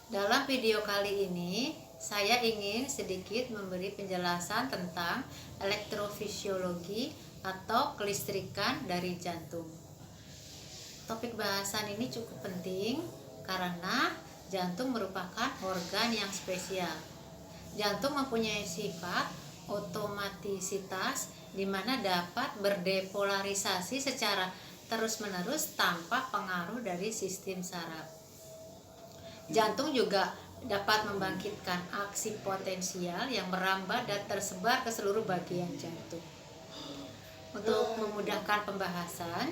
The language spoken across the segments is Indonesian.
Dalam video kali ini, saya ingin sedikit memberi penjelasan tentang elektrofisiologi atau kelistrikan dari jantung. Topik bahasan ini cukup penting karena jantung merupakan organ yang spesial. Jantung mempunyai sifat otomatisitas di mana dapat berdepolarisasi secara terus-menerus tanpa pengaruh dari sistem saraf. Jantung juga dapat membangkitkan aksi potensial yang merambat dan tersebar ke seluruh bagian jantung. Untuk memudahkan pembahasan,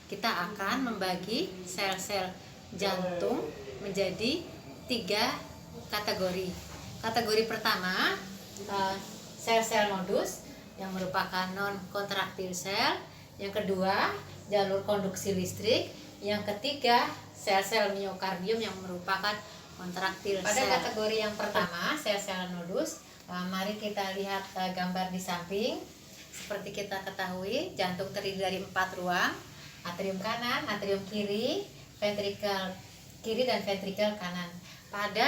kita akan membagi sel-sel jantung menjadi 3 kategori. Kategori pertama, sel-sel nodus yang merupakan non-kontraktil sel. Yang kedua, jalur konduksi listrik. Yang ketiga, sel-sel miokardium yang merupakan kontraktil sel. Pada kategori yang pertama, sel-sel nodus, mari kita lihat gambar di samping. Seperti kita ketahui, jantung terdiri dari 4 ruang: atrium kanan, atrium kiri, ventrikel kiri, dan ventrikel kanan. Pada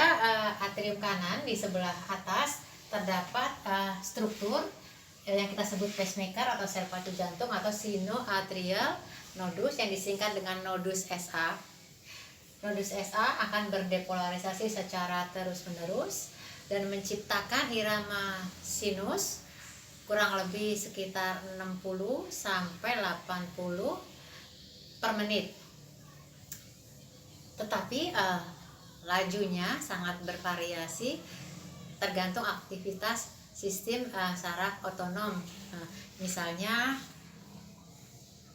atrium kanan di sebelah atas terdapat struktur yang kita sebut pacemaker atau sel pacu jantung atau sinoatrial nodus yang disingkat dengan nodus SA. Nodus SA akan berdepolarisasi secara terus-menerus dan menciptakan irama sinus kurang lebih sekitar 60 sampai 80 per menit. Tetapi lajunya sangat bervariasi tergantung aktivitas sistem saraf otonom. Misalnya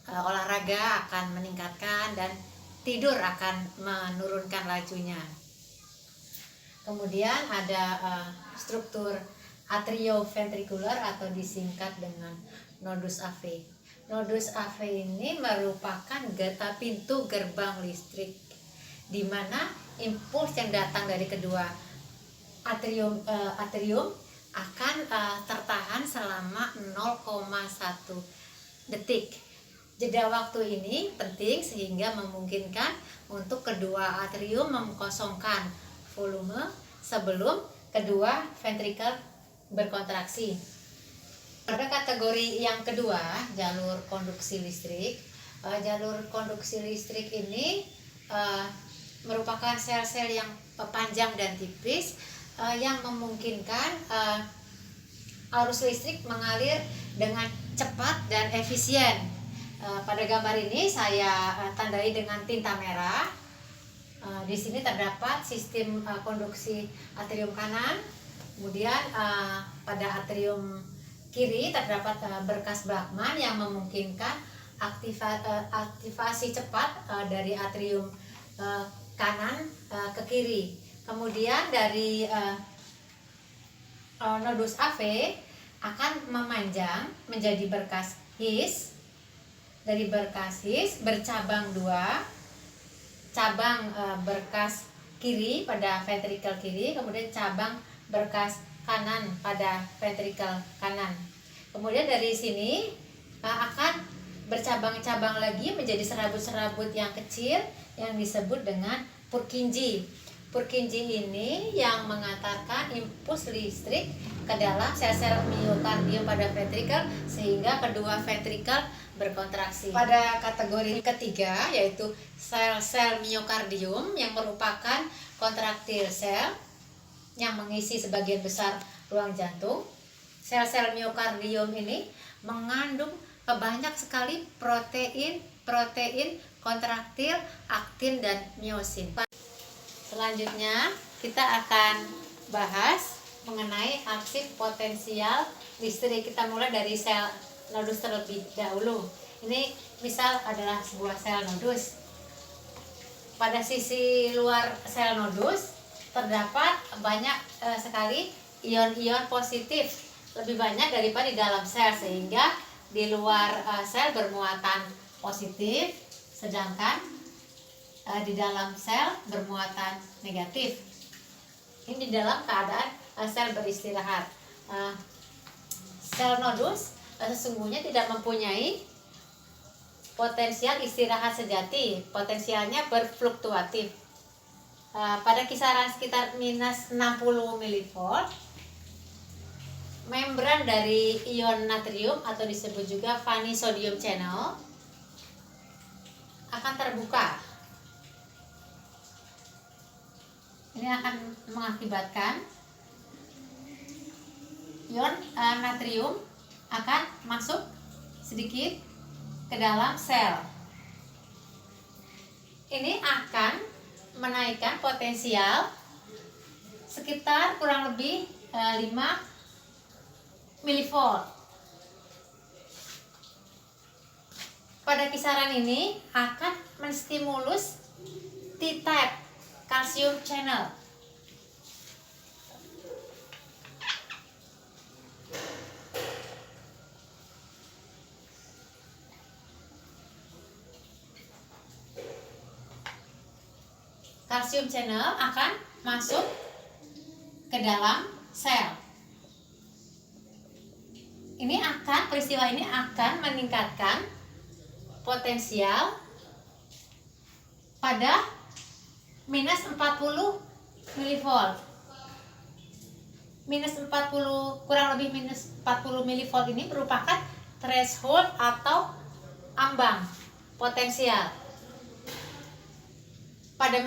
olahraga akan meningkatkan dan tidur akan menurunkan lajunya. Kemudian ada struktur atrioventrikular atau disingkat dengan nodus AV. Nodus AV ini merupakan pintu gerbang listrik di mana impuls yang datang dari kedua atrium akan tertahan selama 0,1 detik. Jeda waktu ini penting sehingga memungkinkan untuk kedua atrium mengkosongkan volume sebelum kedua ventrikel berkontraksi. Pada kategori yang kedua, jalur konduksi listrik. Jalur konduksi listrik ini merupakan sel-sel yang panjang dan tipis yang memungkinkan arus listrik mengalir dengan cepat dan efisien. Pada gambar ini saya tandai dengan tinta merah. Di sini terdapat sistem konduksi atrium kanan. Kemudian pada atrium kiri terdapat berkas Bachmann yang memungkinkan aktivasi cepat dari atrium kanan ke kiri. Kemudian dari nodus AV akan memanjang menjadi berkas His. Dari berkas His bercabang 2, cabang berkas kiri pada ventrikel kiri, kemudian cabang berkas kanan pada ventrikel kanan. Kemudian dari sini akan bercabang-cabang lagi menjadi serabut-serabut yang kecil yang disebut dengan Purkinje. Purkinje ini yang mengantarkan impuls listrik ke dalam sel-sel miokardium pada ventrikel sehingga kedua ventrikel berkontraksi. Pada kategori ketiga yaitu sel-sel miokardium yang merupakan kontraktil sel yang mengisi sebagian besar ruang jantung. Sel-sel miokardium ini mengandung banyak sekali protein kontraktil, aktin, dan miosin. Selanjutnya kita akan bahas mengenai aksi potensial listrik. Kita mulai dari sel nodus terlebih dahulu. Ini misal adalah sebuah sel nodus. Pada sisi luar sel nodus terdapat banyak sekali ion-ion positif, lebih banyak daripada di dalam sel, sehingga di luar sel bermuatan positif, sedangkan di dalam sel bermuatan negatif. Ini di dalam keadaan sel beristirahat. Sel nodus sesungguhnya tidak mempunyai potensial istirahat sejati, potensialnya berfluktuatif. pada kisaran sekitar minus 60 mV, membran dari ion natrium atau disebut juga vanisodium channel akan terbuka. Ini akan mengakibatkan ion natrium akan masuk sedikit ke dalam sel. Ini akan menaikkan potensial sekitar kurang lebih 5 mV. Pada kisaran ini akan menstimulus T-type calcium channel. Calcium channel akan masuk ke dalam sel. Peristiwa ini akan meningkatkan potensial pada minus 40 mV. Kurang lebih minus 40 mV ini merupakan threshold atau ambang potensial. Pada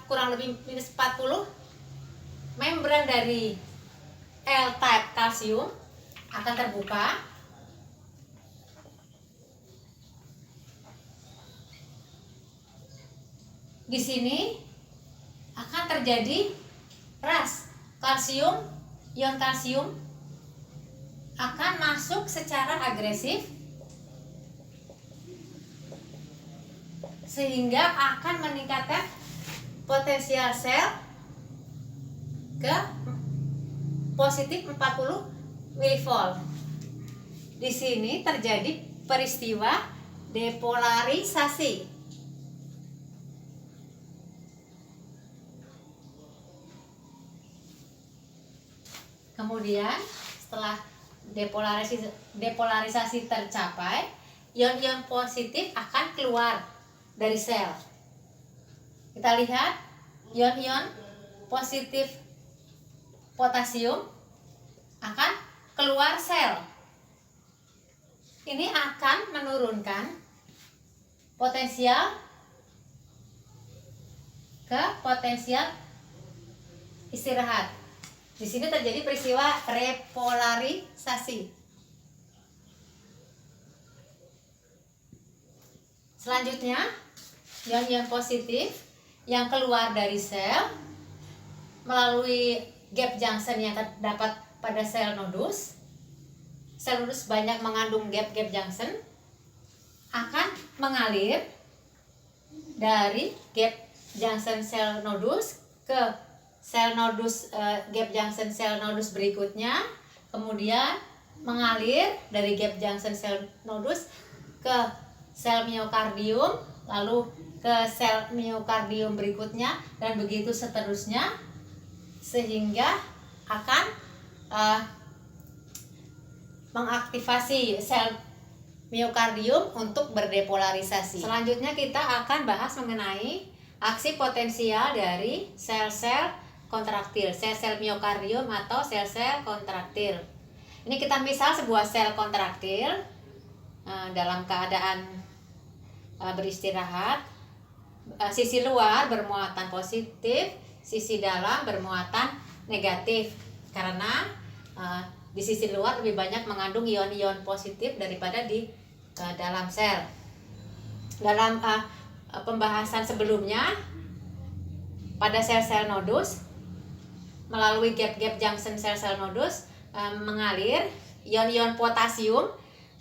kurang lebih minus 40, membran dari L-type kalsium akan terbuka. Di sini akan terjadi ras kalsium, ion kalsium akan masuk secara agresif sehingga akan meningkatkan potensial sel ke positif 40 mV. Di sini terjadi peristiwa depolarisasi. Kemudian setelah depolarisasi tercapai, ion-ion positif akan keluar dari sel. Kita lihat ion-ion positif potasium akan keluar sel. Ini akan menurunkan potensial ke potensial istirahat. Di sini terjadi peristiwa repolarisasi. Selanjutnya, ion-ion positif yang keluar dari sel melalui gap junction yang terdapat pada sel nodus. Sel nodus banyak mengandung gap junction, akan mengalir dari gap junction sel nodus ke sel nodus, gap junction sel nodus berikutnya, kemudian mengalir dari gap junction sel nodus ke sel miokardium, lalu ke sel miokardium berikutnya, dan begitu seterusnya, sehingga akan mengaktifasi sel miokardium untuk berdepolarisasi. Selanjutnya kita akan bahas mengenai aksi potensial dari sel-sel kontraktil, sel-sel miokardium atau sel-sel kontraktil. Ini kita misal sebuah sel kontraktil dalam keadaan beristirahat, sisi luar bermuatan positif, sisi dalam bermuatan negatif, karena di sisi luar lebih banyak mengandung ion-ion positif daripada di dalam sel. Dalam pembahasan sebelumnya, pada sel-sel nodus, melalui gap junction sel-sel nodus mengalir ion-ion potasium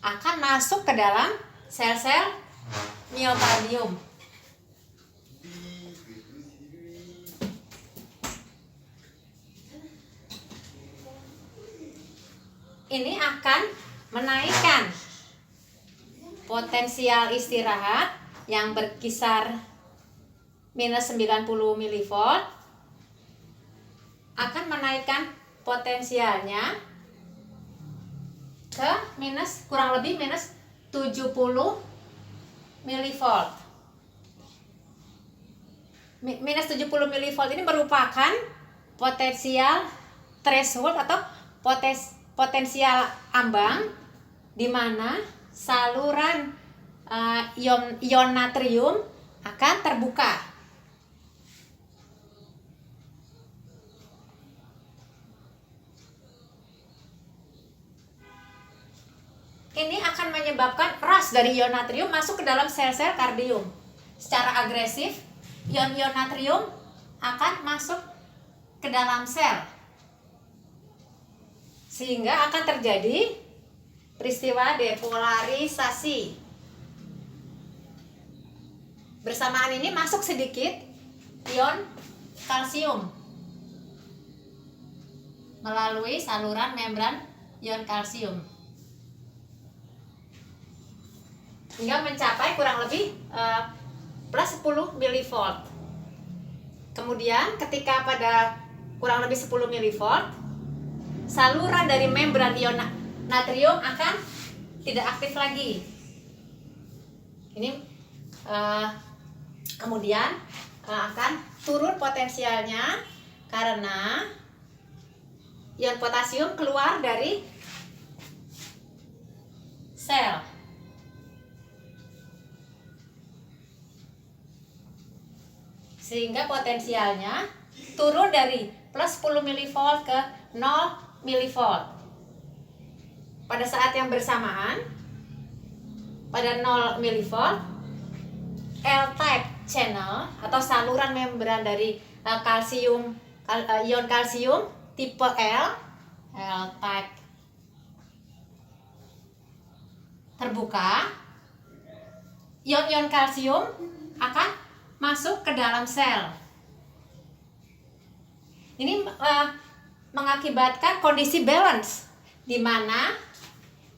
akan masuk ke dalam sel-sel miokardium. Ini akan menaikkan potensial istirahat yang berkisar minus 90 mV, akan menaikkan potensialnya ke kurang lebih minus 70 mV. minus 70 mV ini merupakan potensial threshold atau potensial ambang di mana saluran ion natrium akan terbuka. Ini akan menyebabkan rush dari ion natrium masuk ke dalam sel-sel kardium. Secara agresif, ion-ion natrium akan masuk ke dalam sel. Sehingga akan terjadi peristiwa depolarisasi. Bersamaan ini masuk sedikit ion kalsium melalui saluran membran ion kalsium hingga mencapai kurang lebih plus 10 mV. Kemudian ketika pada kurang lebih 10 mV, saluran dari membran ion natrium akan tidak aktif lagi. Ini kemudian akan turun potensialnya karena ion potasium keluar dari sel. Sehingga potensialnya turun dari plus 10 mV ke 0 mV. Pada saat yang bersamaan, pada 0 mV, L-type channel atau saluran membran dari ion kalsium tipe L-type terbuka. Ion-ion kalsium akan masuk ke dalam sel. Ini mengakibatkan kondisi balance di mana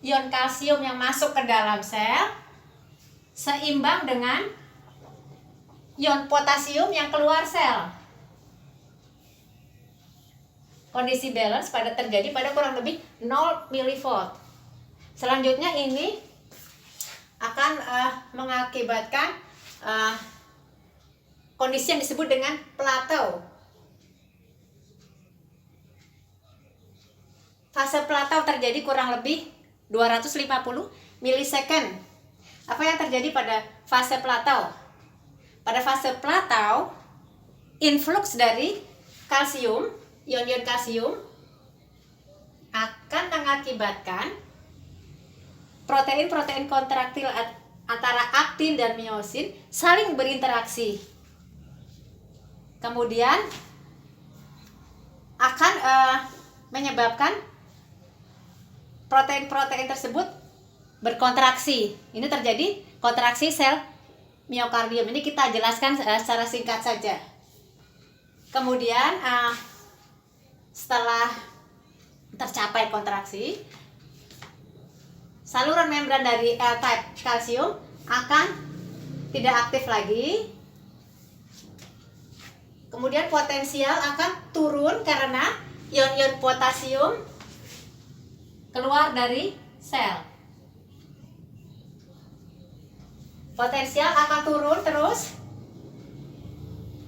ion kalsium yang masuk ke dalam sel seimbang dengan ion potasium yang keluar sel. Kondisi balance terjadi pada kurang lebih 0 mV. Selanjutnya ini akan mengakibatkan kondisi yang disebut dengan plateau. Fase plateau terjadi kurang lebih 250 milisecond. Apa yang terjadi pada fase plateau? Pada fase plateau, influx dari kalsium, ion-ion kalsium akan mengakibatkan protein-protein kontraktil antara aktin dan miosin saling berinteraksi. Kemudian akan menyebabkan protein-protein tersebut berkontraksi. Ini terjadi kontraksi sel miokardium. Ini kita jelaskan secara singkat saja. Kemudian setelah tercapai kontraksi, saluran membran dari L-type kalsium akan tidak aktif lagi. Kemudian potensial akan turun karena ion-ion potasium keluar dari sel. Potensial akan turun terus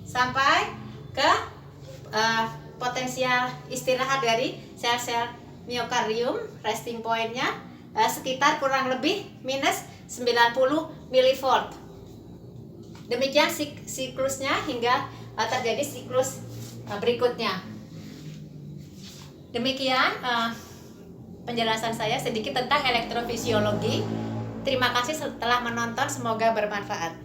sampai ke potensial istirahat dari sel-sel miokardium, resting point-nya sekitar kurang lebih minus 90 mV. Demikian siklusnya hingga terjadi siklus berikutnya. Demikian penjelasan saya sedikit tentang elektrofisiologi. Terima kasih telah menonton, semoga bermanfaat.